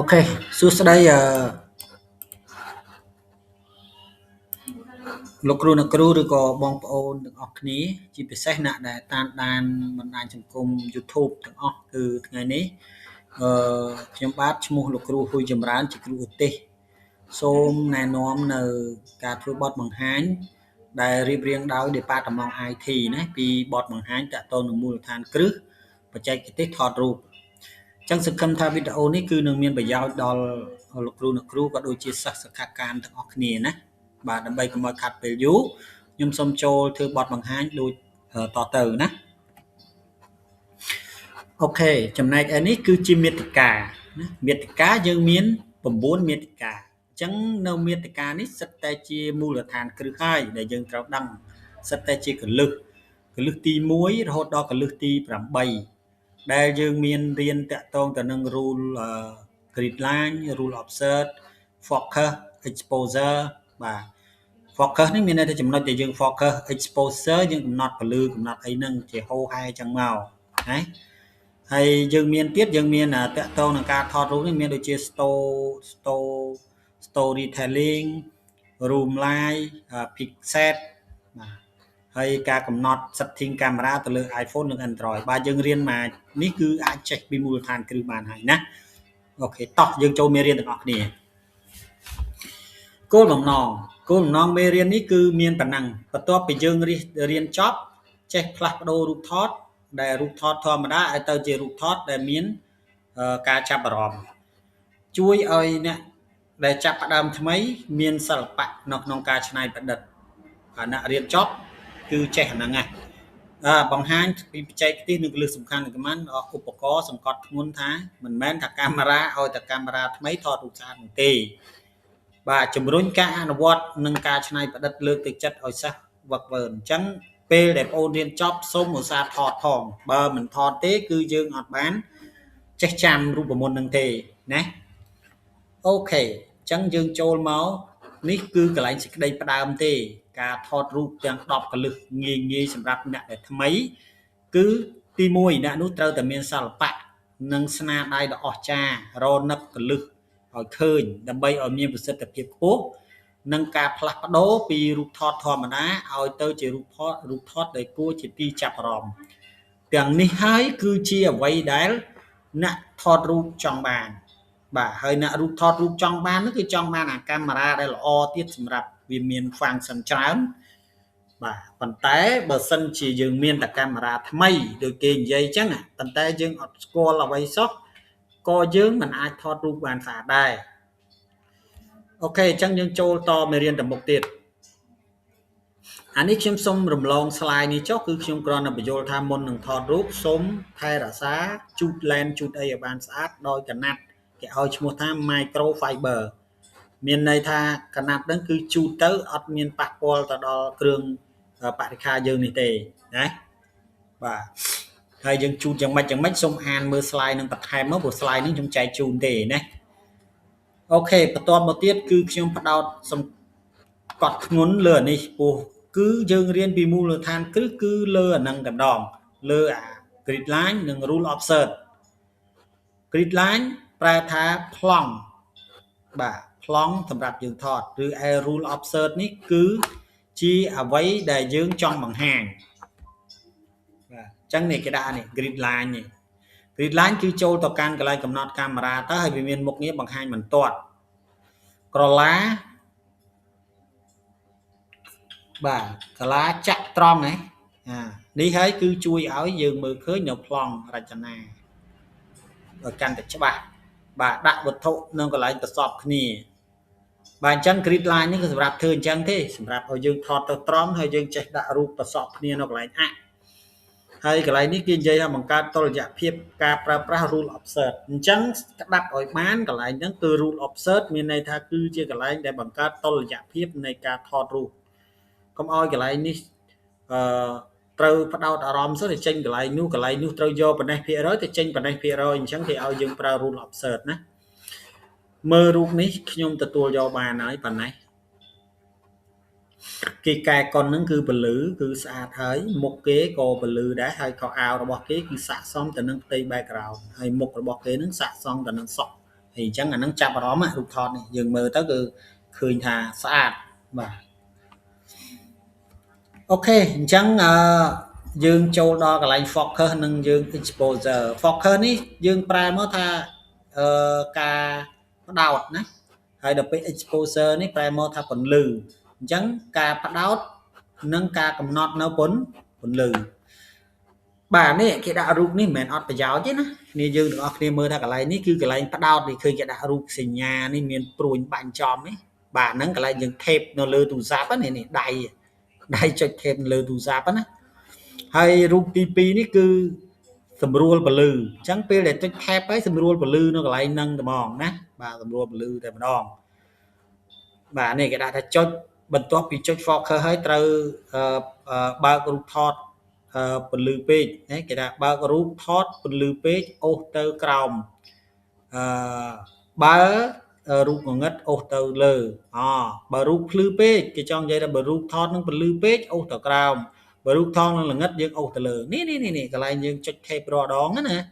Ok,សួស្តីលោកគ្រូអ្នកគ្រូឬក៏បងប្អូនទាំងអស់គ្នាជាពិសេសអ្នកដែលតាមដានបណ្ដាញសង្គម YouTube ទាំងអស់គឺថ្ងៃនេះខ្ញុំបាទឈ្មោះលោកគ្រូហ៊ុយចម្រើនជាគ្រូឧទ្ទេសសូមណែនាំនៅការធ្វើបទបង្ហាញដែលរៀបរៀងដោយ Department IT ណាពីបទបង្ហាញតាក់ទងនឹងមូលដ្ឋានគ្រឹះបច្ចេកទេសថតរូបចឹងសង្ឃឹមថាវីដេអូនេះគឺនឹងមានប្រយោជន៍ដល់លោកគ្រូអ្នកគ្រូក៏ដូចជាសិស្សសិក្ខាកាមទាំងអស់គ្នាណាបាទដើម្បីកុំឲ្យខាត់ពេលយូរខ្ញុំសូមចូលធ្វើបទបង្ហាញដូចតទៅណាអូខេចំណែកឯនេះគឺជាមាតិកាណាមាតិកាយើងមាន9មាតិកាអញ្ចឹងនៅមាតិកានេះសិតតែជាមូលដ្ឋានគ្រឹះហើយដែលយើងត្រូវដឹងសិតតែជាកលឹះទី1រហូតដល់កលឹះទី8ដែលយើងមានរៀនតាក់ទងទៅនឹង rule grid line rule offset focus exposure បាទ focus នេះមានន័យថាចំណុចដែលយើង focus exposure យើងកំណត់ពលឺកំណត់អីហ្នឹងជាហូរហែអញ្ចឹងមកណាហើយយើងមានទៀតយើងមានតាក់ទងនឹងការថតរូបនេះមានដូចជា storytelling room light pixel បាទហើយការកំណត់ setting camera ទៅលើ iPhone និង Android បាទយើងរៀនមកនេះគឺអាចចេះពីមូលដ្ឋានគ្រឹះបានហើយណាអូខេតោះយើងចូលមេរៀនទាំងអស់គ្នាគោលបំណងមេរៀននេះគឺមានប៉ុណ្ណឹងបន្ទាប់ពីយើងរៀនចប់ចេះផ្លាស់ប្ដូររូបថតដែលរូបថតធម្មតាឲ្យទៅជារូបថតដែលមានការចាប់អារម្មណ៍ជួយឲ្យអ្នកដែលចាប់ផ្ដើមថ្មីមានសិល្បៈនៅក្នុងការច្នៃប្រឌិតអ្នករៀនចប់គឺចេះអាហ្នឹងហើយបង្ហាញពីបច្ចេកទេសនិងគន្លឹះសំខាន់ៗឧបករណ៍សង្កត់ធ្ងន់ថាមិនមែនថាកាមេរ៉ាឲ្យតែកាមេរ៉ាថ្មីថតរូបស្អាតនោះទេបាទជំរុញការអនុវត្តនិងការច្នៃប្រឌិតលើកទឹកចិត្តឲ្យសិស្សវឹកវើអញ្ចឹងពេលដែលបងអូនរៀនចប់សូមឧស្សាហ៍ថតផងបើមិនថតទេគឺយើងអត់បានចេះចាំរូបមន្តនឹងទេណាអូខេអញ្ចឹងយើងចូលមកនេះគឺកន្លែងសេចក្តីផ្ដើមទេការថតរូបទាំង10កលឹះងាយសម្រាប់អ្នកដែលថ្មីគឺទី1អ្នកនោះត្រូវតែមានសិល្បៈនិងស្នាដៃដ៏អស្ចារ្យរនឹកកលឹះឲ្យឃើញដើម្បីឲ្យមានប្រសិទ្ធភាពខ្ពស់និងការផ្លាស់ប្ដូរពីរូបថតធម្មតាឲ្យទៅជារូបថតដែលគួរជាទីចាប់អារម្មណ៍ទាំងនេះហើយគឺជាអ្វីដែលអ្នកថតរូបចង់បានបាទហើយអ្នកថតរូបចង់បាននោះគឺចង់បានអាកាមេរ៉ាដែលល្អទៀតសម្រាប់វាមាន function ច្រើនបាទប៉ុន្តែបើសិនជាយើងមានតែកាមេរ៉ាថ្មីដូចគេនិយាយអញ្ចឹងប៉ុន្តែយើងអត់ស្គាល់អ្វីសោះក៏យើងមិនអាចថតរូបបានស្អាតដែរអូខេអញ្ចឹងយើងចូលតមេរៀនទៅមុខទៀតអានេះខ្ញុំសូមរំលង slide នេះចុះគឺខ្ញុំគ្រាន់តែបញ្យល់ថាមុននឹងថតរូបសូមថែរក្សាជូត lens ជូតអីឲ្យបានស្អាតដោយកណាត់គេឲ្យឈ្មោះថា microfiber មានន័យថាកណាត់ហ្នឹងគឺជូតទៅអត់មានប៉ះពាល់ទៅដល់គ្រឿងបរិក្ខារយើងនេះទេណាបាទហើយយើងជូតយ៉ាងម៉េចសូមអានមើល slide នឹងបន្ថែមមកព្រោះ slide នេះខ្ញុំចែកជូនទេណាអូខេបន្ទាប់មកទៀតគឺខ្ញុំផ្ដោតកត់ធ្ងន់លើអានេះពោះគឺយើងរៀនពីមូលដ្ឋានគ្រឹះគឺលើអានឹងតែម្ដងលើអា grid line និង rule offset grid line ប្រែថាប្លង់បាទប្លង់សម្រាប់យើងថតឬឯ rule offset នេះគឺជាអ្វីដែលយើងចង់បង្ហាញបាទអញ្ចឹងនេះគេដាក់នេះ grid line នេះ grid line គឺចូលទៅកាន់កន្លែងកំណត់កាមេរ៉ាទៅហើយវាមានមុខងារបង្ហាញបន្ទាត់ក្រឡាបាទកាឡាចាក់ត្រង់ហ្នឹងនេះហើយគឺជួយឲ្យយើងមើលឃើញនៅប្លង់រចនាឲ្យកាន់តែច្បាស់បាទដាក់វត្ថុនៅកន្លែងប្រសពគ្នាបាទអញ្ចឹង grid line នេះគឺសម្រាប់ធ្វើអញ្ចឹងទេសម្រាប់ឲ្យយើងថតទៅត្រង់ហើយយើងចេះដាក់រូបប្រសពគ្នានៅកន្លែងហើយកន្លែងនេះគេនិយាយថាបង្កើតតុល្យភាពការប្រើប្រាស់ rule offset អញ្ចឹងក្តាប់ឲ្យបានកន្លែងហ្នឹងគឺ rule offset មានន័យថាគឺជាកន្លែងដែលបង្កើតតុល្យភាពនៃការថតរូបកុំឲ្យកន្លែងនេះត្រូវផ្ដោតអារម្មណ៍ទៅចេញកន្លែងនោះត្រូវយកប៉ុណ្ណេះភាគរយទៅចេញប៉ុណ្ណេះភាគរយអញ្ចឹងគេឲ្យយើងប្រើ rule offset ណាមើលរូបនេះខ្ញុំទទួលយកបានហើយប៉ុណ្ណេះគេកែកុនហ្នឹងគឺពលឺគឺស្អាតហើយមុខគេក៏ពលឺដែរហើយខោអាវរបស់គេគឺស័ក្តិសមទៅនឹងផ្ទៃ background ហើយមុខរបស់គេហ្នឹងស័ក្តិសមទៅនឹងសក់ thì chẳng là nó chạm vào đó mà rút thọt này dừng mơ tới cứ khơi thà xa và ok chẳng dương châu đo cái lại focus nâng dương exposure focus ní dương prime mới tha ca đào nè hay đập exposure ní prime mới tha phần lử chẳng ca bắt đào nâng ca cầm nọt nó quấn phần lử bà này cái đạo rút ní mền ọt phải giáo chứ nè nên dương được ở mơ tha cái lại ní cứ cái lại bắt đào thì khơi cái đạo rút xì nhà ní miền pruin bạn chòm ấy bà nâng cái lại dương thép nó lơ tù giáp á này đầy cho thêm lơ tù giáp á hay rút tivi ní cứ sầm ruột bự lư chẳng pe để cho thép ấy sầm ruột bự lư nó lại nâng tầm mòn nè bà sầm ruột bự lư tầm đòn bà này cái đã cho bật top bị cho focus hơi từ ba rút thọt bự lư pe đấy cái đã ba rút thọt bự lư pe ô từ còng ba rút ngất ô từ lơ ba rút lư pe cái trong dây là ba rút thọt nó bự lư pe ô từ còng và rút thon là ngất dương ô tờ lờ ní cái này dương cho thép rò đón nè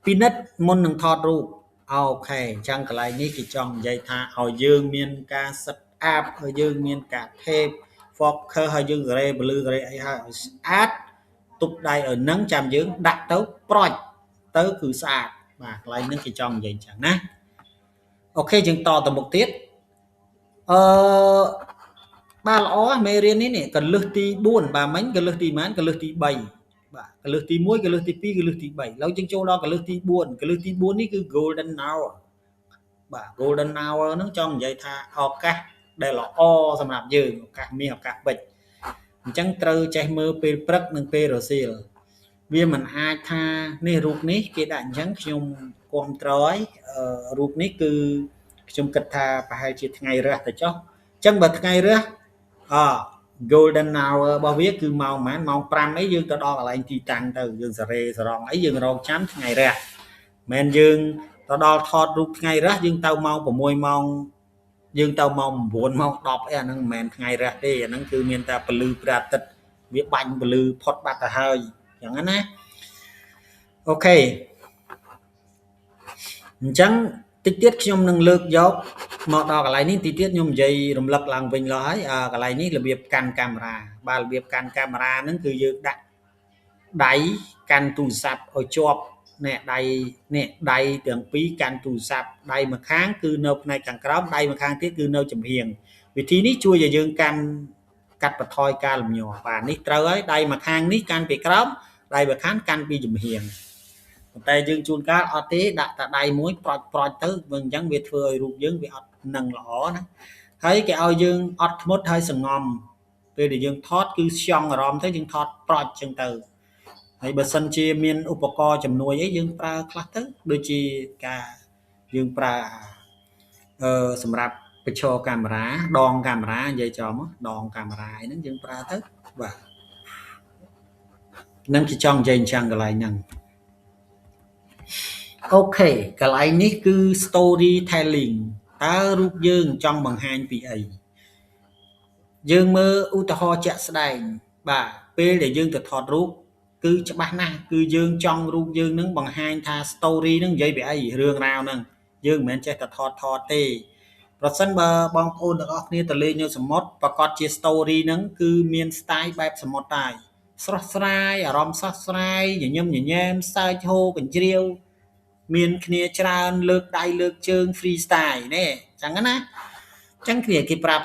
peanut môn nâng thọt rút ok chẳng cái này ní cái trong dây tha hồi dương miên ca sắt áp hồi dương miên cả thép focus hồi dương gray blue gray ai át tục đây ở nắng chạm dương đặt tới project tới cứ xa và lại những cái trong dây chẳng nè ok chừng to từ một tiết ba lõ mê riêng này cần lướt ti buồn bà mánh cần lướt ti mán cần lướt ti bảy cần lướt ti muối cần lướt ti pi cần lướt ti bảy lâu chân châu đó cần lướt ti buồn ní cứ golden hour bà golden hour nó trong vậy tha ok đây là o sầm nạp dư cả mi học cả bệnh chẳng trừ chạy mơ pe prắc nâng pe rồi xìl vì mình ai tha nê ruột ní cái đạn trắng trong con trói ruột ní cứ trong kịch tha và hai chiếc ngày ra từ chó chân bật ngày ra golden hour bao viết cứ màu mán màu pram ấy dương tao đo là anh thì tăng từ dương sờ rê sờ rong ấy dương rong chấm ngày ra men dương tao đo thọt rút ngày ra dương tao mau của môi mong dương tao mong buồn mong đọc ấy nó men ngày ra đi nó cứ miền ta blue pratit viết bánh blue pot bát hơi chẳng hạn á ok chẳng tích tiết trong năng lực dốc một đo cái này ní tí tiết nhung dây rung lắc lăng vinh nói cái này ní là việc can camera ba là việc can camera nó cứ dự đặt đáy can tù sạp ở chọp nè đầy tưởng phí can tù sạp đầy mà kháng cứ nộp này càng cắm đầy mà kháng tiết cứ nâu chấm hiền vì thế ní chui về dương can cắt và thôi ca làm nhỏ và ní trâu ấy đây mà kháng ní can bị cắm đây mà kháng can bị chấm hiền tay dương chun cá ở té đặt tại đây muối proi tới vâng chẳng việc phơi ruột dương bị nâng lỏ đó thấy cái ao dương mất hơi sừng ngòm về để dương thoát cứ xong rồi thấy dương thoát proi chân từ thấy bờ sân chia miên upaco chầm nuôi ấy dương pra class tới đôi chi cả dương pra sầm rạp cho camera đòn camera vậy cho mất đòn camera nó dương pra tới và nâng chỉ trong dây chẳng cái lại nhận ok cái này ní cứ storytelling ta rút dương trong bằng hai vị ấy dương mơ u ta ho chạ sài bà p để dương từ thọt rút cứ cho bác na cứ dương trong rút dương nâng bằng hai tha story nâng dây bị ấy rương nào nâng dương mình chạy thọt tê rồi sân bờ bong ôn được nia từ lên như sầm mót và còn chia story nâng cứ miền style bài sầm mót tài sốt sài rom sốt sài nhầm sai hô bình chiêu miền kia tràn lược đại lược chương freestyle nè chẳng á na chẳng kia cái prap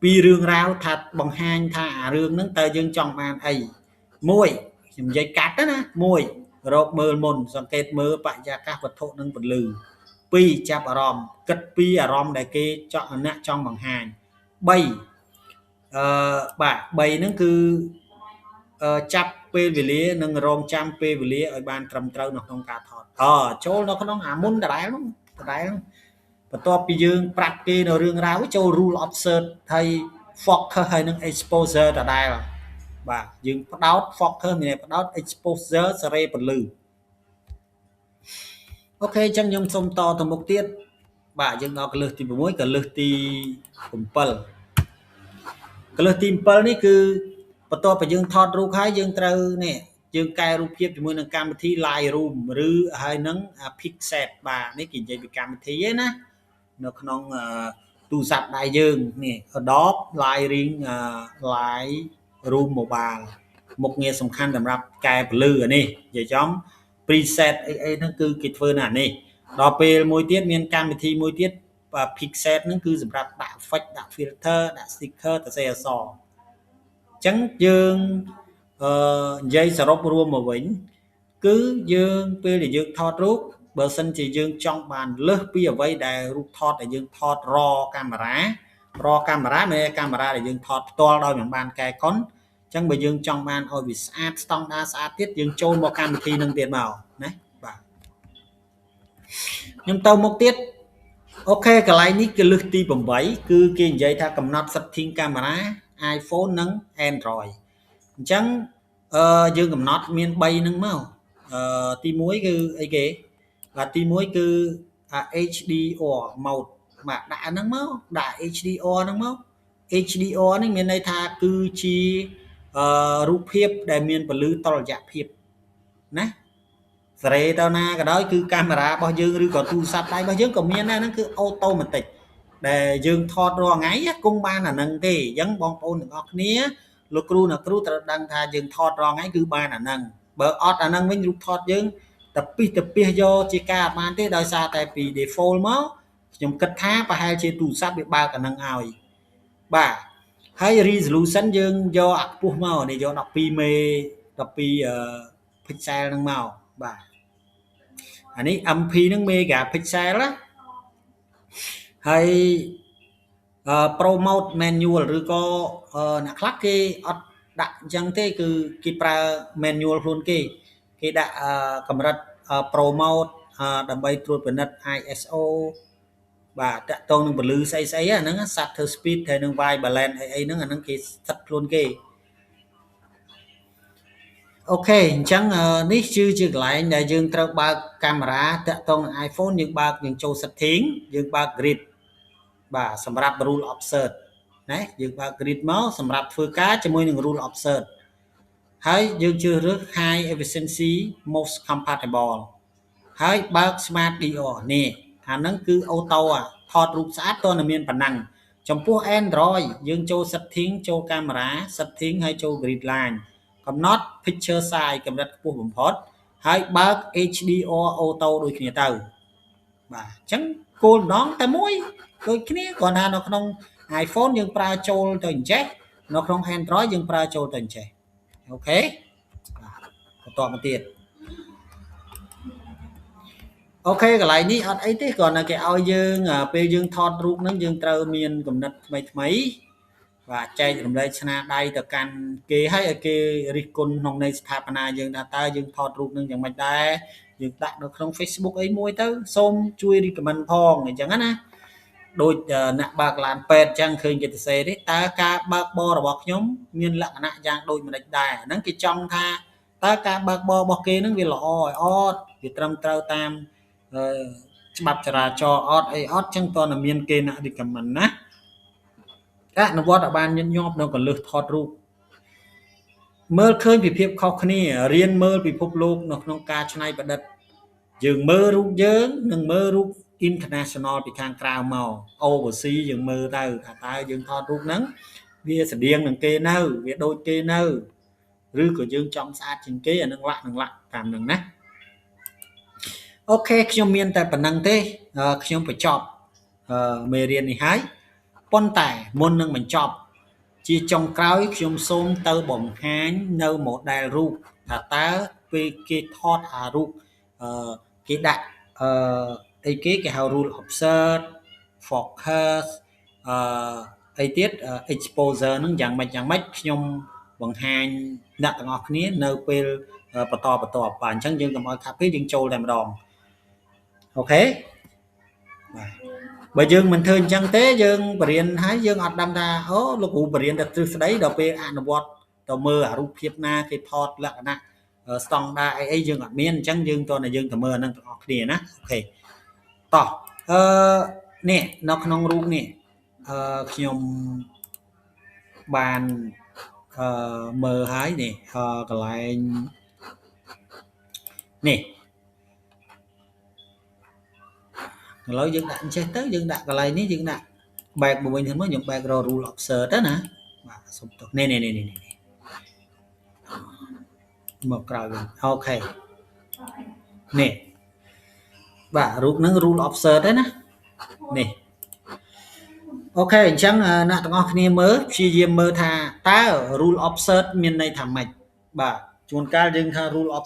vì rương rau thật bằng hai thả rương nâng tờ dương trong màn ấy môi dây cắt đó nè môi rồi mơ mồn xong kết mơ bạn ra các vật thổ nâng vật lừ pi chạp rom cất pi rom đại kê chọn nè trong bằng hai bay bay nó cứ chắp pe về lý nâng rong trăm pe về lý ở ban trầm trâu nó không cả thọt chỗ nó có nó muốn đại lắm và to bây dương prap kia nó rương ráo châu rule of search thay focus hay nâng exposure ở đây là và dương bắt đầu focus này bắt đầu exposure sẽ bật lử ok trong nhung sông to từ một tiết bà dương nó cái lượt thì mỗi cái lượt thì cùng pal cái lượt tìm pal này cứ bắt to phải dương thọt rú khai dương trâu nè យើងកែរូបភាពជាមួយនឹងកម្មវិធី Lightroom ឬហើយនឹង Pixel បាទនេះគេនិយាយពីកម្មវិធីឯណានៅក្នុងទូរស័ព្ទដៃយើងនេះ Adobe Lightroom Mobile មុខងារសំខាន់សម្រាប់កែពន្លឺអានេះនិយាយចំ preset អីហ្នឹងគឺគេធ្វើនៅអានេះដល់ពេលមួយទៀតមានកម្មវិធីមួយទៀត Pixel ហ្នឹងគឺសម្រាប់ដាក់ effect ដាក់ filter ដាក់ sticker ទៅសេអសអញ្ចឹងយើងនិយាយសរុបរួមមកវិញគឺយើងពេលដែលយើងថតរូបបើសិនជាយើងចង់បានលើសពីអ្វីដែលរូបថតដែលយើងថតរកាមេរ៉ាមានកាមេរ៉ាដែលយើងថតផ្ទាល់ដោយមិនបានកែកុនអញ្ចឹងបើយើងចង់បានឲ្យវាស្អាតស្តង់ដារស្អាតទៀតយើងចូលមកកម្មវិធីនឹងទៀតមកណាបាទខ្ញុំទៅមុខទៀតអូខេកន្លែងនេះគឺលើសទី8គឺគេនិយាយថាកំណត់ setting កាមេរ៉ា iPhone និង Android អញ្ចឹងយើងកំណត់មាន3ហ្នឹងមកទី1គឺអីគេបាទទី1គឺ HDR mode បាទដាក់ហ្នឹងមកដាក់ HDR ហ្នឹងមក HDR នេះមានន័យថាគឺជារូបភាពដែលមានពន្លឺតុល្យភាពណាសេរីទៅណាក៏ដោយគឺកាមេរ៉ារបស់យើងឬក៏ទូរស័ព្ទដៃរបស់យើងក៏មានដែរហ្នឹងគឺអូតូម៉ាទិកដែលយើងថតរាល់ថ្ងៃគង់បានអាហ្នឹងទេអញ្ចឹងបងប្អូនទាំងអស់គ្នាលោកគ្រូអ្នកគ្រូត្រូវដឹងថាយើងថតរាល់ថ្ងៃគឺបានអាហ្នឹងបើអត់អាហ្នឹងវិញរូបថតយើងតែពីសយកជាការអត់បានទេដោយសារតែពី default មកខ្ញុំគិតថាប្រហែលជាទូរស័ព្ទវាបើកអាហ្នឹងឲ្យបាទហើយ resolution យើងយកអាខ្ពស់មកនេះយក12មេ12 pixel ហ្នឹងមកបាទអានេះ MP ហ្នឹង megapixel ណាហើយ Pro Mode manual ឬក៏អ្នកខ្លះគេអត់ដាក់អញ្ចឹងទេគឺគេប្រើ manual ខ្លួនគេដាក់កម្រិត Pro Mode ដើម្បីត្រួតពិនិត្យ ISO បាទតាក់ទងនឹងពន្លឺស្អីអាហ្នឹង shutter speed ហើយនឹង white balance អីហ្នឹងអាហ្នឹងគេសិតខ្លួនគេអូខេអញ្ចឹងនេះគឺជាកន្លែងដែលយើងត្រូវបើកកាមេរ៉ាតាក់ទងនឹង iPhone យើងចូល setting យើងបើក grid បាទសម្រាប់ rule offset ណាយើងបើក grid មកសម្រាប់ធ្វើការជាមួយនឹង rule offset ហើយយើងជ្រើសរើស high efficiency most compatible ហើយបើក smart DR នេះអាហ្នឹងគឺអូតូថតរូបស្អាតតើនៅមានប៉ុណ្ណឹងចំពោះ Android យើងចូល setting ចូលកាមេរ៉ា setting ហើយចូល grid line កំណត់ picture size កម្រិតខ្ពស់បំផុតហើយបើក HDR auto ដូចគ្នាទៅបាទអញ្ចឹងគោលម្ដងតែមួយដូចគ្នាគ្រាន់តែនៅក្នុង iPhone យើងប្រើចូលទៅអញ្ចេះនៅក្នុង Android យើងប្រើចូលទៅអញ្ចេះអូខេបាទបន្តមកទៀតអូខេកន្លែងនេះអត់អីទេគ្រាន់តែគេឲ្យយើងពេលយើងថតរូបហ្នឹងយើងត្រូវមានគំនិតថ្មីបាទចែករំលែកស្នាដៃទៅកាន់គេឲ្យគេរិះគន់ក្នុងនៃស្ថាបនាយើងថាតើយើងថតរូបនឹងយ៉ាងម៉េចដែរយើងដាក់នៅក្នុង Facebook អីមួយទៅសូមជួយ recommend ផងអញ្ចឹងណាដូចអ្នកបើកឡានពេទ្យអញ្ចឹងឃើញគេទៅសេទេតើការបើកបររបស់ខ្ញុំមានលក្ខណៈយ៉ាងដូចម្ដេចដែរហ្នឹងគេចង់ថាតើការបើកបររបស់គេហ្នឹងវាល្អឲ្យអត់វាត្រឹមត្រូវតាមច្បាប់ចរាចរណ៍អត់អីអត់ចឹងតើមានគេណា recommend ណាអនុវត្តឲ្យបានញឹកញាប់នៅកលឹះថតរូបមើលឃើញពីភាពខុសគ្នារៀនមើលពិភពលោកនៅក្នុងការច្នៃប្រឌិតយើងមើលរូបយើងនិងមើលរូប international ពីខាងក្រៅមក overseas យើងមើលទៅថាតើយើងថតរូបហ្នឹងវាស្តៀងនឹងគេនៅវាដូចគេនៅឬក៏យើងចង់ស្អាតជាងគេអានឹងលាក់តាមហ្នឹងណាអូខេខ្ញុំមានតែប៉ុណ្្នឹងទេខ្ញុំបញ្ចប់មេរៀននេះហើយប៉ុន្តែមុននឹងបញ្ចប់ជាចុងក្រោយខ្ញុំសូមទៅបង្ហាញនៅ model រូបថាតើពេលគេថតអារូបគេដាក់អីគេហៅ rule offset focus អីទៀត exposure ហ្នឹងយ៉ាងម៉េចខ្ញុំបង្ហាញអ្នកទាំងអស់គ្នានៅពេលបន្តបាទអញ្ចឹងយើងកុំឲ្យខាត់ពេលយើងចូលតែម្ដងអូខេបាទបើយើងមិនធ្វើអញ្ចឹងទេយើងបរៀនហើយយើងអត់ដឹងថាអូលោកគ្រូបរៀនតែទ្រឹស្ដីដល់ពេលអនុវត្តទៅមើលអារូបភាពណាគេថតលក្ខណៈស្តង់ដារអីយើងអត់មានអញ្ចឹងយើងតើយើងទៅមើលអានឹងទាំងអស់គ្នាណាអូខេតោះនេះនៅក្នុងរូបនេះខ្ញុំបានមើលហើយនេះកន្លែង nè lối dương đặt chết tới dương đặt cái này ní dương đặt bạc của mình thì mới dùng bạc rồi rule of search đó nè nè nè nè nè một cái ok nè và rule of search đấy nè nè ok chẳng nè tụi con mới chi mơ tha ta rule of search miền này thằng mạch bà chuồn ca dương tha rule of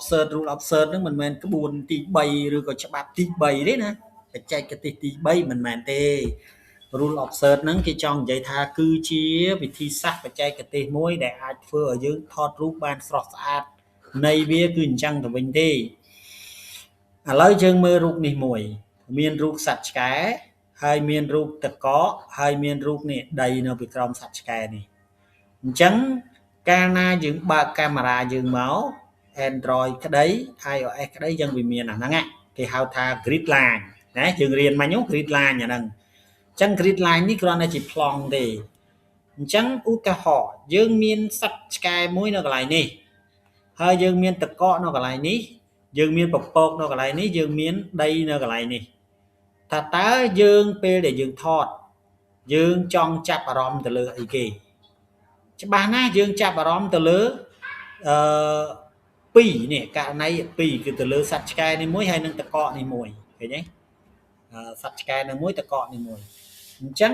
search nó mình cái buồn tí bay rồi có chấp bạc tí bay đấy nè phải chạy cái tí bay mình tê rule of search ហ្នឹងគេចង់និយាយថាគឺជាវិធីសាស្ត្របច្ចេកទេសមួយដែលអាចធ្វើឲ្យយើងថតរូបបានស្រស់ស្អាតនៃវាគឺអញ្ចឹងទៅវិញទេឥឡូវយើងមើលរូបនេះមួយមានរូបសត្វឆ្កែហើយមានរូបទឹកកកហើយមានរូបនេះដីនៅពីក្រោមសត្វឆ្កែនេះអញ្ចឹងកាលណាយើងបើកកាមេរ៉ាយើងមក Android ក្តី iOS ក្តីយើងវាមានអាហ្នឹងគេហៅថា grid line ណាយើងរៀនមកនោះ grid line អាហ្នឹងចឹង grid line នេះគ្រាន់តែជាប្លង់ទេអញ្ចឹងឧទាហរណ៍យើងមានសត្វឆ្កែមួយនៅកន្លែងនេះហើយយើងមានទឹកកកនៅកន្លែងនេះយើងមានពពកនៅកន្លែងនេះយើងមានដីនៅកន្លែងនេះថាតើយើងពេលដែលយើងថតយើងចង់ចាប់អារម្មណ៍ទៅលើអីគេច្បាស់ណាស់យើងចាប់អារម្មណ៍ទៅលើ2នេះករណី2គឺទៅលើសត្វឆ្កែនេះមួយហើយនឹងទឹកកកនេះមួយឃើញទេសត្វឆ្កែនេះមួយទឹកកកនេះមួយអញ្ចឹង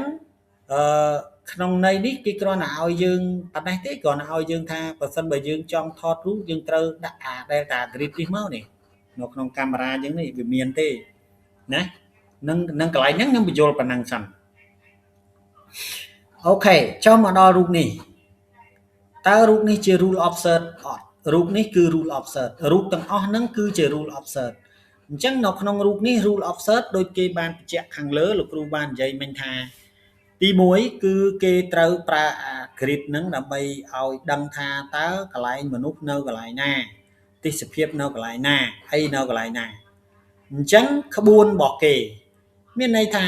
ក្នុងន័យនេះគេគ្រាន់តែឲ្យយើងអត់នេះទេគ្រាន់តែឲ្យយើងថាបើសិនបើយើងចង់ថតរូបយើងត្រូវដាក់អា Delta Grid នេះមកនេះនៅក្នុងកាមេរ៉ាយើងនេះវាមានទេណានឹងកន្លែងហ្នឹងខ្ញុំបញ្យល់ប៉ុណ្ណឹងសិនអូខេចូលមកដល់រូបនេះតើរូបនេះជា rule of search អត់រូបនេះគឺ rule of search រូបទាំងអស់ហ្នឹងគឺជា rule of search អញ្ចឹងនៅក្នុងរូបនេះ rule of search ដូចគេបានបញ្ជាក់ខាងលើលោកគ្រូបាននិយាយមិញថាទី1គឺគេត្រូវប្រើអា grid ហ្នឹងដើម្បីឲ្យដឹងថាតើកន្លែងមនុស្សនៅកន្លែងណាទេសភាពនៅកន្លែងណាអីនៅកន្លែងណាអញ្ចឹងក្បួនរបស់គេមានន័យថា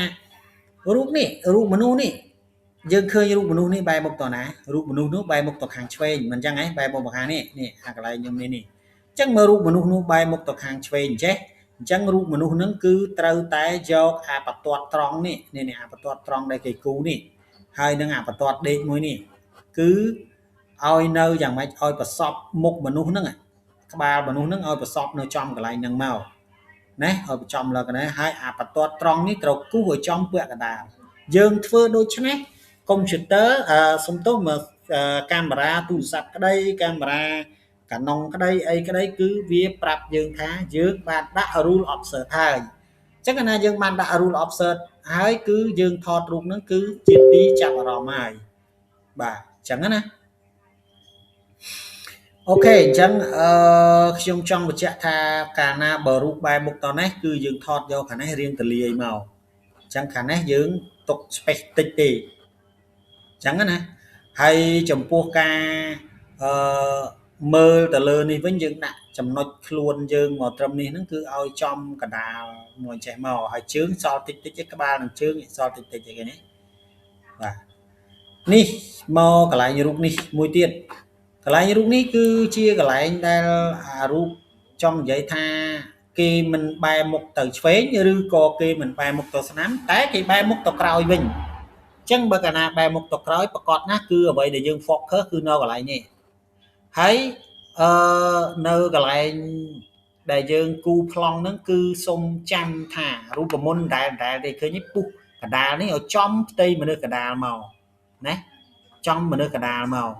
រូបនេះរូបមនុស្សនេះយើងឃើញរូបមនុស្សនេះបែរមុខទៅណារូបមនុស្សនោះបែរមុខទៅខាងឆ្វេងមិនអញ្ចឹងហ៎បែរមុខទៅខាងនេះនេះអាកន្លែងខ្ញុំនេះអញ្ចឹងមើលរូបមនុស្សនោះបែរមុខទៅខាងឆ្វេងចេះអញ្ចឹងរូបមនុស្សហ្នឹងគឺត្រូវតែយកអាបន្ទាត់ត្រង់នេះនេះអាបន្ទាត់ត្រង់ដែលគេគូនេះហើយនឹងអាបន្ទាត់ដេកមួយនេះគឺឲ្យនៅយ៉ាងម៉េចឲ្យប្រសពមុខមនុស្សហ្នឹងក្បាលមនុស្សហ្នឹងឲ្យប្រសពនៅចំកន្លែងហ្នឹងមកណាឲ្យប្រចំលើកណាហើយអាបន្ទាត់ត្រង់នេះត្រូវគូសឲ្យចំពាក់កណ្ដាលយើងធ្វើដូច្នេះកុំព្យូទ័រសំទោសមកកាមេរ៉ាទូរស័ព្ទក្តីកាមេរ៉ាកាណុងក្តីអីក្តីគឺវាប្រាប់យើងថាយើងបានដាក់ rule of search ហើយអញ្ចឹងកាលណាយើងបានដាក់ rule of search ហើយគឺយើងថតរូបហ្នឹងគឺជាទីចាប់អារម្មណ៍ហើយបាទអញ្ចឹងណាអូខេអញ្ចឹងខ្ញុំចង់បញ្ជាក់ថាកាលណាបើរូបបែរមុខតនេះគឺយើងថតយកខាងនេះរៀងទលាយមកអញ្ចឹងខាងនេះយើងទុក space តិចទេអញ្ចឹងណាហើយចំពោះការមើលទៅលើនេះវិញយើងដាក់ចំណុចខ្លួនយើងមកត្រឹមនេះហ្នឹងគឺឲ្យចំកណ្ដាលមួយចេះមកហើយជើងសល់តិចតិចក្បាលនឹងជើងសល់តិចតិចអីគេនេះបាទនេះមកកន្លែងរូបនេះមួយទៀតកន្លែងរូបនេះគឺជាកន្លែងដែលអារូបចង់និយាយថាគេមិនបែរមុខទៅឆ្វេងឬក៏គេមិនបែរមុខទៅស្ដាំតែគេបែរមុខទៅក្រោយវិញអញ្ចឹងបើកាលណាបែរមុខទៅក្រោយប្រកាសណាគឺអ្វីដែលយើង focus គឺនៅកន្លែងនេះហើយនៅកន្លែងដែលយើងគូប្លង់ហ្នឹងគឺសុំចាំថារូបមន្តដែលគេឃើញនេះពុះកណ្ដាលនេះឲ្យចំផ្ទៃមនុស្សកណ្ដាលមកណាចំមនុស្សកណ្ដាលមក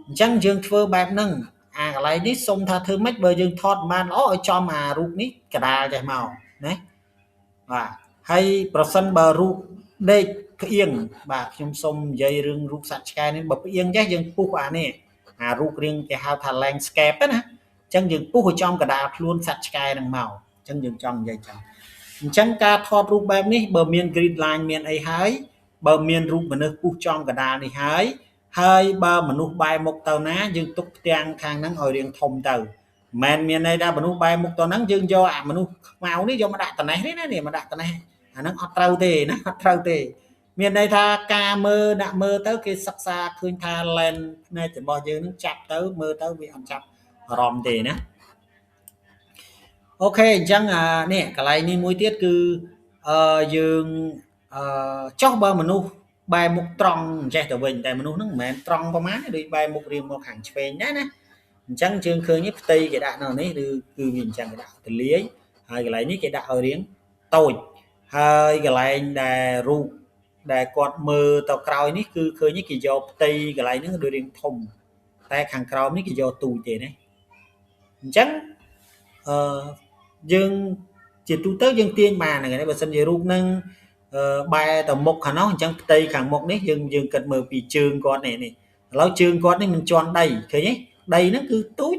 អញ្ចឹងយើងធ្វើបែបហ្នឹងអាកន្លែងនេះសុំថាធ្វើម៉េចបើយើងថតបានល្អឲ្យចំអារូបនេះកណ្ដាលចេះមកណាបាទហើយប្រសិនបើរូបដេកផ្អៀងបាទខ្ញុំសុំនិយាយរឿងរូបសត្វឆ្កែនេះបើផ្អៀងចេះយើងពុះអានេះអារូបរាងគេហៅថា landscape ណាអញ្ចឹងយើងពុះឲ្យចំកណ្ដាលខ្លួនសត្វឆ្កែហ្នឹងមកអញ្ចឹងយើងចង់និយាយចឹងអញ្ចឹងការថតរូបបែបនេះបើមាន grid line មានអីហើយបើមានរូបមនុស្សពុះចំកណ្ដាលនេះហើយបើមនុស្សបែរមុខទៅណាយើងទុកផ្ទាំងខាងហ្នឹងឲ្យរាងធំទៅមិនមានន័យថាមនុស្សបែរមុខទៅហ្នឹងយើងយកអាមនុស្សខ្មៅនេះយកមកដាក់ត្នេះនេះមកដាក់ត្នេះអាហ្នឹងអត់ត្រូវទេណាអត់ត្រូវទេមានន័យថាការដាក់មើលទៅគេសិក្សាឃើញថា lens ផ្នែករបស់យើងនឹងចាប់ទៅមើលទៅវាអត់ចាប់អារម្មណ៍ទេណា អូខេអញ្ចឹងនេះកន្លែងនេះមួយទៀតគឺយើងចុះបើមនុស្សបែរមុខត្រង់ចេះទៅវិញតែមនុស្សហ្នឹងមិនមែនត្រង់ប្រហែលទេដូចបែរមុខរៀងមកខាងឆ្វេងដែរណាអញ្ចឹងជើងឃើញនេះផ្ទៃគេដាក់នៅនេះឬគឺវាអញ្ចឹងគេដាក់ទលាយហើយកន្លែងនេះគេដាក់ឲ្យរៀងតូចហើយកន្លែងដែលរូបដែលគាត់មើលទៅក្រោយនេះគឺឃើញគេយកផ្ទៃកន្លែងហ្នឹងដូចរៀងធំតែខាងក្រោមនេះគេយកទូចទេណាអញ្ចឹងអឺយើងជាទូទៅយើងទាញបានហ្នឹងហើយបើសិនជារូបហ្នឹងបែរទៅមុខខាងនោះអញ្ចឹងផ្ទៃខាងមុខនេះយើងគិតមើលពីជើងគាត់នេះឥឡូវជើងគាត់នេះមិនជាន់ដីឃើញទេដីហ្នឹងគឺទូច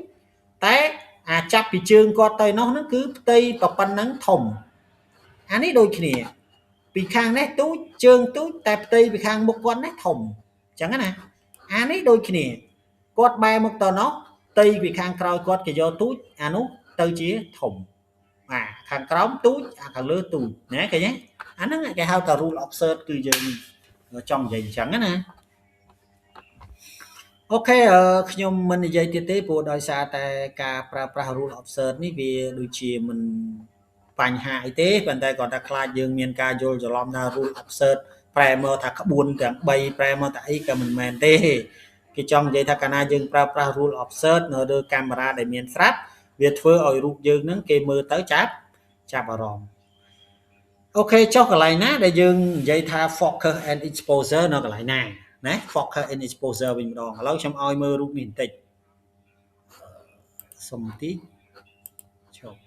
តែចាប់ពីជើងគាត់ទៅនោះហ្នឹងគឺផ្ទៃប៉ុណ្ណឹងធំអានេះដូចគ្នាពីខាងនេះទូចជើងទូចតែផ្ទៃពីខាងមុខគាត់នេះធំអញ្ចឹងណាអានេះដូចគ្នាគាត់បែរមុខទៅនោះផ្ទៃពីខាងក្រោយគាត់គេយកទូចអានោះទៅជាធំខាងក្រោមទូចខាងលើទូចណាឃើញទេអាហ្នឹងគេហៅថា rule of third គឺយើងចង់និយាយអញ្ចឹងណាអូខេខ្ញុំមិននិយាយទៀតទេព្រោះដោយសារតែការប្រើប្រាស់ rule of third នេះវាដូចជាមិនបញ្ហាអីទេប៉ុន្តែគាត់ថាខ្លាចយើងមានការយល់ច្រឡំថា rule of third ប្រែមកថាក្បួនទាំង3ប្រែមកថាអីក៏មិនមែនទេគេចង់និយាយថាកាលណាយើងប្រើប្រាស់ rule of third នៅលើកាមេរ៉ាដែលមានស្រាប់វាធ្វើឲ្យរូបយើងហ្នឹងគេមើលទៅចាប់អារម្មណ៍អូខេចុះកន្លែងណាដែលយើងនិយាយថា focus and exposure នៅកន្លែងណាណា focus and exposure វិញម្ដងឥឡូវខ្ញុំឲ្យមើលរូបនេះបន្តិចសុំបន្តិចជប់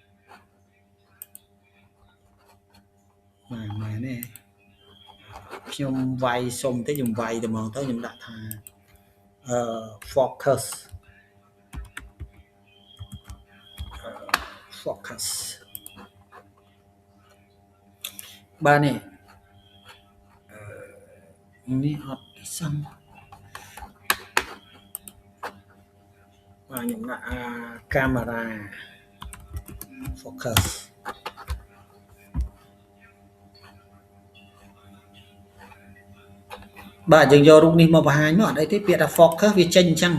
មែនទេខ្ញុំវាយសុំបន្តិចខ្ញុំវាយតែហ្មងទៅខ្ញុំដាក់ថាfocusបាទនេះនេះអត់ពិសឹងបាទខ្ញុំដាក់កាមេរ៉ា focus បាទយើងយករូបនេះមកបង្ហាញមកអត់អីទេពាក្យថា focus វាចេញអញ្ចឹង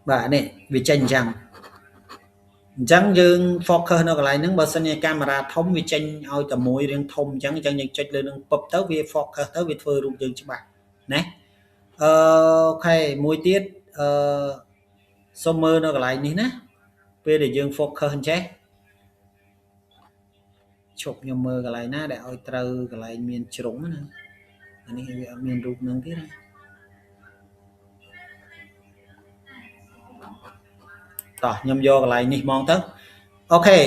បាទនេះវាចេញអញ្ចឹងយើង focus នៅកន្លែងហ្នឹងបើសិនជាកាមេរ៉ាធំវាចេញឲ្យតែមួយរឿងធំអញ្ចឹងយើងចុចលើនឹងពឹបទៅវា focus ទៅវាធ្វើរូបយើងច្បាស់ណាអូខេមួយទៀតសុំមើលនៅកន្លែងនេះណាពេលដែលយើង focus អញ្ចេះឈប់ខ្ញុំមើលកន្លែងណាដែលឲ្យត្រូវកន្លែងមានជ្រុងណាអានេះវាអត់មានរូបហ្នឹងទៀតណាតោះខ្ញុំយកកន្លែងនេះមកទៅអូខេឥ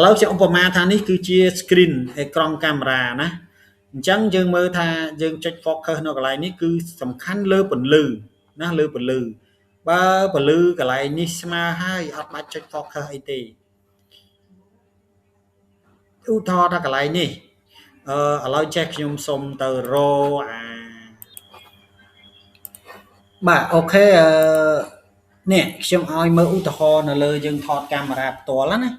ឡូវខ្ញុំឧបមាថានេះគឺជា screen អេក្រង់កាមេរ៉ាណាអញ្ចឹងយើងមើលថាយើងចុច focus នៅកន្លែងនេះគឺសំខាន់លើពន្លឺណាលើពន្លឺបើពន្លឺកន្លែងនេះស្មើហើយអត់បាច់ចុច focus អីទេឧទាហរណ៍ថាកន្លែងនេះឥឡូវចេះខ្ញុំសុំទៅរបាទអូខេនេះខ្ញុំឲ្យមើលឧទាហរណ៍នៅលើយើងថតកាមេរ៉ាផ្ទាល់ណា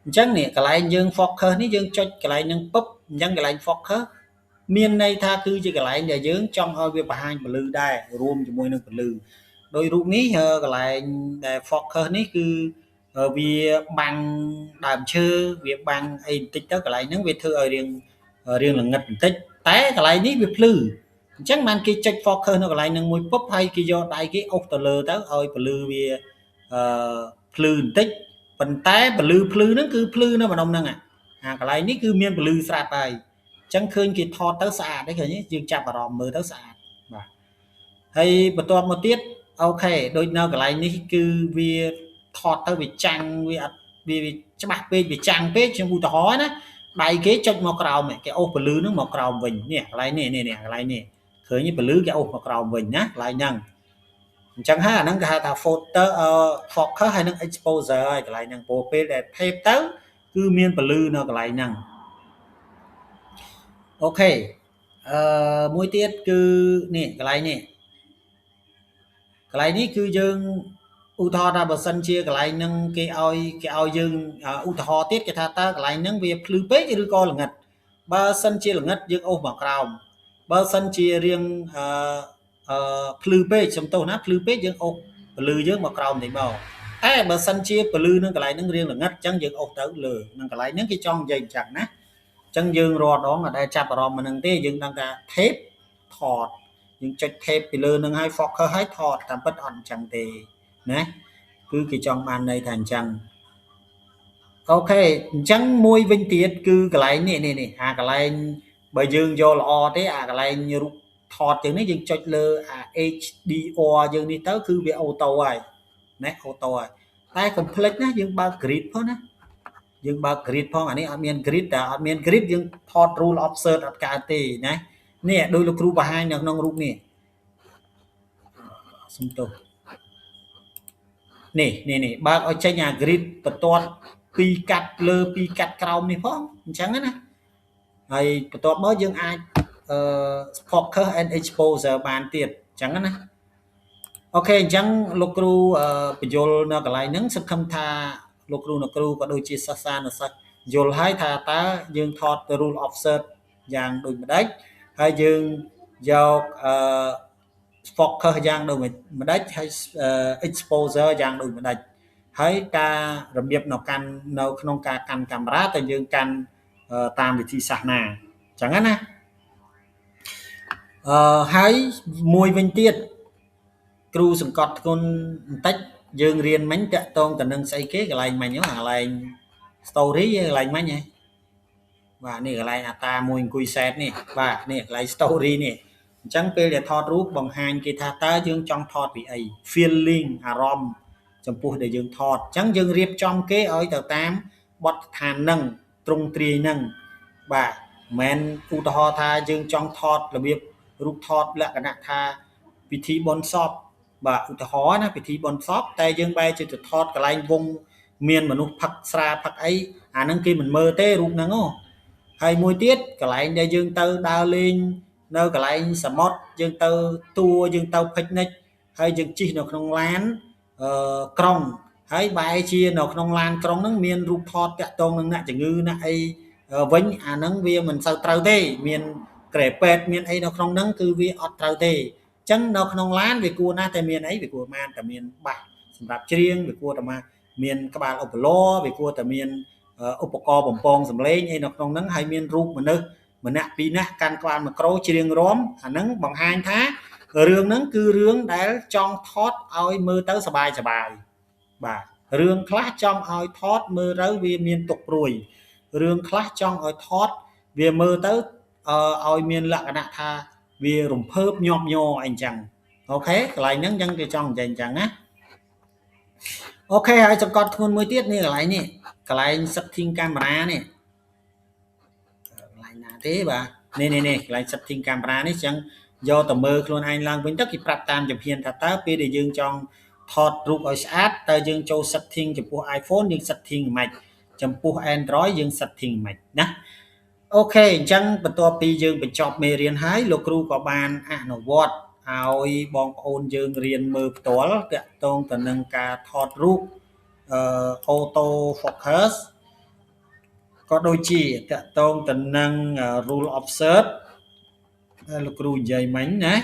អញ្ចឹងនេះកន្លែងយើង focus នេះយើងចុចកន្លែងនឹងពឹបអញ្ចឹងកន្លែង focus មានន័យថាគឺជាកន្លែងដែលយើងចង់ឲ្យវាបង្ហាញពន្លឺដែររួមជាមួយនឹងពន្លឺដោយរូបនេះកន្លែងដែល focus នេះគឺវាបាំងដើមឈើវាបាំងអីបន្តិចទៅកន្លែងហ្នឹងវាធ្វើឲ្យរៀងល្ងិតបន្តិចតែកន្លែងនេះវាភ្លឺអញ្ចឹងបានគេចុច focus នៅកន្លែងហ្នឹងមួយពឹបហើយគេយកដៃគេអូសទៅលើទៅឲ្យពន្លឺវាភ្លឺបន្តិចប៉ុន្តែពន្លឺហ្នឹងគឺភ្លឺនៅម្ដុំហ្នឹងកន្លែងនេះគឺមានពន្លឺស្រាប់ហើយអញ្ចឹងឃើញគេថតទៅស្អាតទេឃើញយើងចាប់អារម្មណ៍មើលទៅស្អាតបាទហើយបន្ទាប់មកទៀតអូខេដូចនៅកន្លែងនេះគឺវាថតទៅវាចាំងវាអត់វាច្បាស់ពេកវាចាំងពេកខ្ញុំឧទាហរណ៍ណាដៃគេចុចមកក្រោមគេអូសពន្លឺហ្នឹងមកក្រោមវិញនេះកន្លែងនេះកន្លែងនេះឃើញពន្លឺគេអូសមកក្រោមវិញណាកន្លែងហ្នឹងអញ្ចឹងហើយអាហ្នឹងគេហៅថា photo focus ហើយនឹង exposure ហើយកន្លែងហ្នឹងព្រោះពេលដែល tape ទៅគឺមានពន្លឺនៅកន្លែងហ្នឹងអូខេមួយទៀតគឺនេះកន្លែងនេះគឺយើងឧទាហរណ៍ថាបើសិនជាកន្លែងហ្នឹងគេឲ្យយើងឧទាហរណ៍ទៀតគេថាតើកន្លែងហ្នឹងវាភ្លឺពេកឬក៏ល្ងិតបើសិនជាល្ងិតយើងអូសមកក្រោមបើសិនជារៀងភ្លឺពេកសំទោសណាភ្លឺពេកយើងអូសពន្លឺយើងមកក្រោមនេះមក តែបើសិនជាពលឺនឹងកន្លែងនឹងរៀងល្ងិតអញ្ចឹងយើងអូសទៅលើនឹងកន្លែងហ្នឹងគេចង់និយាយអញ្ចឹងណាអញ្ចឹងយើងរាល់ដងអត់ដែលចាប់អារម្មណ៍មកនឹងទេយើងដឹងថា tape ថតយើងចុច tape ពីលើនឹងឲ្យ focus ឲ្យថតតាមពិតអត់អញ្ចឹងទេណាគឺគេចង់បានន័យថាអញ្ចឹងអូខេអញ្ចឹងមួយវិញទៀតគឺកន្លែងនេះអាកន្លែងបើយើងយកល្អទេអាកន្លែងរូបថតជាងនេះយើងចុចលើអា HDR យើងនេះទៅគឺវាអូតូហើយណាអូតូហើយតែកុំភ្លេចណាយើងបើក grid ផងណាយើងបើក grid ផងអានេះអត់មាន grid តែអត់មាន grid យើងថត rule offset អត់កើតទេណានេះដោយលោកគ្រូបង្ហាញនៅក្នុងរូបនេះសុំទោសនេះបើកឲ្យចេញអា grid បន្ទាត់ពីកាត់លើពីកាត់ក្រោមនេះផងអញ្ចឹងណាហើយបន្ទាប់មកយើងអាចfocus and exposure បានទៀតអញ្ចឹងណាអូខេអញ្ចឹងលោកគ្រូបញ្យលនៅកន្លែងហ្នឹងសង្ឃឹមថាលោកគ្រូអ្នកគ្រូក៏ដូចជាសិស្សានុសិស្សយល់ហើយថាតើយើងថត rule offset យ៉ាងដូចម្ដេចហើយយើងយកfocus យ៉ាងដូចម្ដេចហើយ exposure យ៉ាងដូចម្ដេចហើយការរបៀបនៅក្នុងការកាន់កាមេរ៉ាតើយើងកាន់តាមវិធីសាស្ត្រណាអញ្ចឹងណាហើយមួយវិញទៀតគ្រូសង្កត់ធ្ងន់បន្តិចយើងរៀនមិញតាក់ទងទៅនឹងស្អីគេកន្លែងមិញហ្នឹងកន្លែង story កន្លែងមិញហ៎បាទនេះកន្លែងអាតាមួយអង្គុយ set នេះបាទនេះកន្លែង story នេះអញ្ចឹងពេលដែលថតរូបបង្ហាញគេថាតើយើងចង់ថតពីអី feeling អារម្មណ៍ចំពោះដែលយើងថតអញ្ចឹងយើងរៀបចំគេឲ្យទៅតាមបទដ្ឋាននឹងទ្រង់ទ្រាយនឹងបាទមិនមែនឧទាហរណ៍ថាយើងចង់ថតរបៀបរូបថតលក្ខណៈថាពិធីបុណ្យសពបាទឧទាហរណ៍ណាពិធីបុណ្យសពតែយើងបែរជាទៅថតកន្លែងវងមានមនុស្សផឹកស្រាផឹកអីអាហ្នឹងគេមិនមើលទេរូបហ្នឹងហ៎ហើយមួយទៀតកន្លែងដែលយើងទៅដើរលេងនៅកន្លែងសមុទ្រយើងទៅតួយើងទៅ picnic ហើយយើងជិះនៅក្នុងឡានក្រុងហើយបែរជានៅក្នុងឡានក្រុងហ្នឹងមានរូបថតតាក់ទងនឹងអ្នកជំងឺណាអីវិញអាហ្នឹងវាមិនសូវត្រូវទេមានក្រែពេទ្យមានអីនៅក្នុងហ្នឹងគឺវាអត់ត្រូវទេអញ្ចឹងនៅក្នុងឡានវាគួរណាស់តែមានអីវាគួរបានតែមានបាសសម្រាប់ច្រៀងវាគួរតែមានក្បាលឧបលោវាគួរតែមានឧបករណ៍បំពងសំឡេងអីនៅក្នុងហ្នឹងហើយមានរូបមនុស្សម្នាក់ពីរនាក់កាន់ក្បាលមីក្រូច្រៀងរាំអាហ្នឹងបង្ហាញថារឿងហ្នឹងគឺរឿងដែលចង់ថតឲ្យមើលទៅសบายបាទរឿងខ្លះចង់ឲ្យថតមើលទៅវាមានទុកព្រួយរឿងខ្លះចង់ឲ្យថតវាមើលទៅឲ្យមានលក្ខណៈថាវារំភើបញាប់ញ័រអីចឹងអូខេកន្លែងហ្នឹងចឹងគេចង់និយាយចឹងណាអូខេហើយសង្កត់ធ្ងន់មួយទៀតនេះកន្លែងនេះកន្លែង setting កាមេរ៉ានេះកន្លែងណាទេបាទនេះកន្លែង setting កាមេរ៉ានេះចឹងយកទៅមើលខ្លួនឯងឡើងវិញទៅគេប្រាប់តាមជំហានថាតើពេលដែលយើងចង់ថតរូបឲ្យស្អាតតើយើងចូល setting ចំពោះ iPhone យើង setting មិនចំពោះ Android យើង setting មិនណាអូខេអញ្ចឹងបន្ទាប់ពីយើងបញ្ចប់មេរៀនហើយលោកគ្រូក៏បានអនុវត្តឲ្យបងប្អូនយើងរៀនមើលផ្ទាល់តាក់ទងទៅនឹងការថតរូបauto focus ក៏ដូចជាតាក់ទងទៅនឹង rule offset ដែលលោកគ្រូនិយាយមិញណា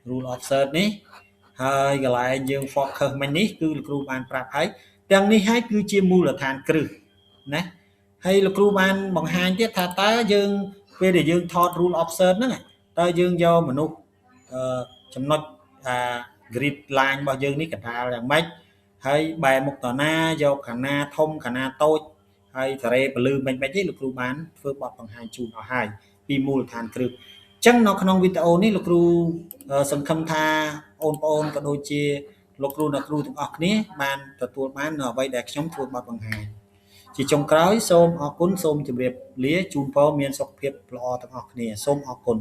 rule offset នេះហើយកន្លែងយើង focus មិញនេះគឺលោកគ្រូបានប្រាប់ហើយទាំងនេះហើយគឺជាមូលដ្ឋានគ្រឹះណាហើយលោកគ្រូបានបង្ហាញទៀតថាតើយើងពេលដែលយើងថត rule offset ហ្នឹងតើយើងយកមនុស្សចំណុចgrid line របស់យើងនេះកណ្ដាលយ៉ាងម៉េចហើយបែរមុខទៅណាយកខាងណាធំខាងណាតូចហើយសារ៉េពលឺមិនទេលោកគ្រូបានធ្វើបទបង្ហាញជូនអស់ហើយពីមូលដ្ឋានគ្រឹះអញ្ចឹងនៅក្នុងវីដេអូនេះលោកគ្រូសង្ឃឹមថាបងប្អូនក៏ដូចជាលោកគ្រូអ្នកគ្រូទាំងអស់គ្នាបានទទួលបាននៅអ្វីដែលខ្ញុំធ្វើបទបង្ហាញជាចុងក្រោយសូមអរគុណសូមជម្រាបលាជូនពរមានសុខភាពល្អទាំងអស់គ្នាសូមអរគុណ